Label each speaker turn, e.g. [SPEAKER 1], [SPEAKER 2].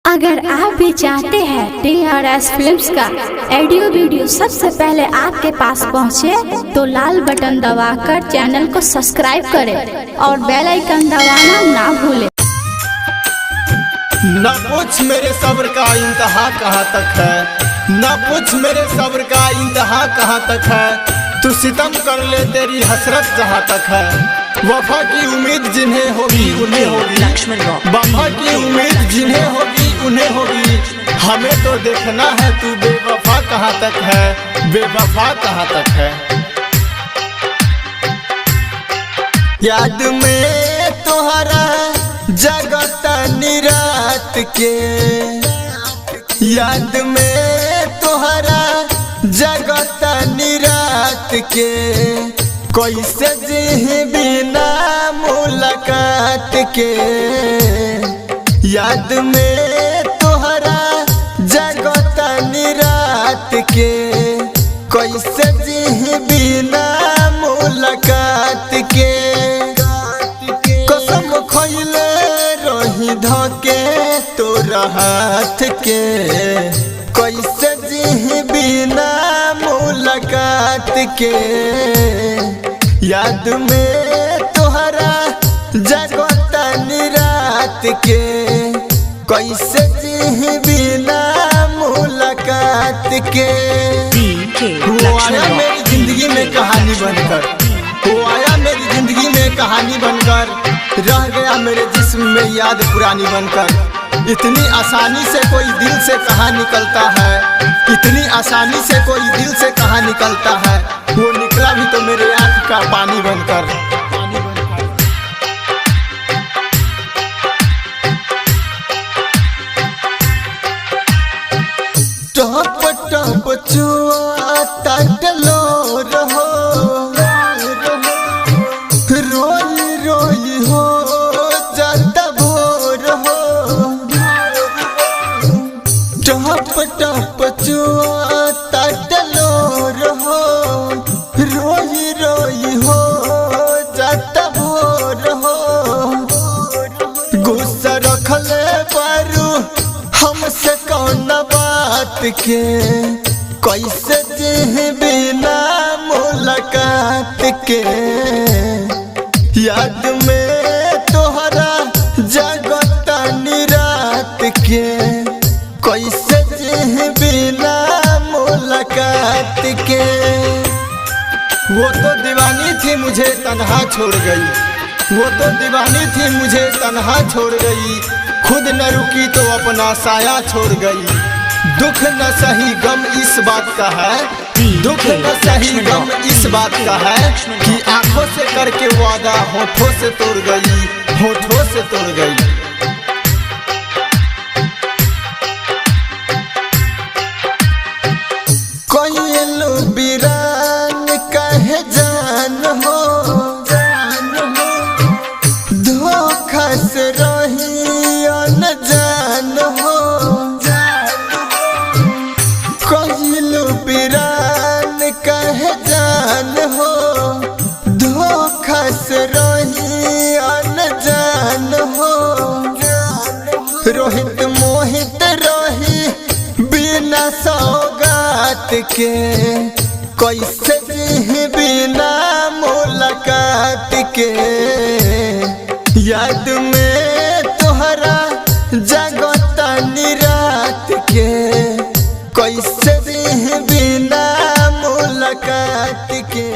[SPEAKER 1] अगर आप भी चाहते हैं TRS फिल्म्स का ऑडियो वीडियो सबसे पहले आपके पास पहुंचे, तो लाल बटन दबाकर चैनल को सब्सक्राइब करें और बेल आइकन दबाना ना भूलें।
[SPEAKER 2] ना पूछ मेरे सब्र का इंतहा कहाँ तक है, ना पूछ मेरे सब्र का इंतहा कहाँ तक है। तू सितम कर ले तेरी हसरत जहाँ तक है। वफा की उम्मीद जिन्हें होगी उन्हें होगी, वफा की उम्मीद जिन्हें होगी उन्हें होगी। हमें तो देखना है तू बेवफा कहाँ तक है, बेवफा कहाँ तक है। याद में तोहरा जगता निरात के, याद में तोहरा जगता निरात के। कैसे जी बिना मुलाकात के, याद में तोहरा जगता निरात के। कैसे जी बिना मुलाकात के। कसम खइले रही धके तोरा हाथ के। कैसे जी बिना मुलाकात के। याद में तोहरा जगता निरात के। कैसे जी बिना मुलाकात के। वो आया मेरी जिंदगी में कहानी बनकर, वो आया मेरी जिंदगी में कहानी बनकर। रह गया मेरे जिस्म में याद पुरानी बनकर। इतनी आसानी से कोई दिल से कहाँ निकलता है, इतनी आसानी से कोई दिल से कहाँ निकलता है। वो निकला भी तो मेरे आँख का पानी बनकर। टप टप चुआता डलो रहो, रोई रोई हो जाता भोर हो। टप टप चुआता डलो रहो, रोई रोई हो जाता भोर हो। गुस्सा रखले बारू हमसे कौन बात के। कैसे जी बिना मुलाकात के। याद में तोहरा जगता निरात के। कैसे जी बिना मुलाकात के। वो तो दीवानी थी मुझे तन्हा छोड़ गई, वो तो दीवानी थी मुझे तन्हा छोड़ गई। खुद न रुकी तो अपना साया छोड़ गई। दुख न सही गम इस बात का है, दुख न सही गम इस बात का है कि आंखों से करके वादा होठों से तोड़ गई, होठों से तोड़ गई। कोई लो बिरान कहे जान हो, धोखा से रही जान हो। कहलू बिरान कहे जान हो, धोखा से रही अनजान हो। रोहित मोहित रही बिना सौगात के। कैसे जी बिना मुलाकात के। याद में तोहरा जगता निरात के। कैसे जी बिना मुलाकात के।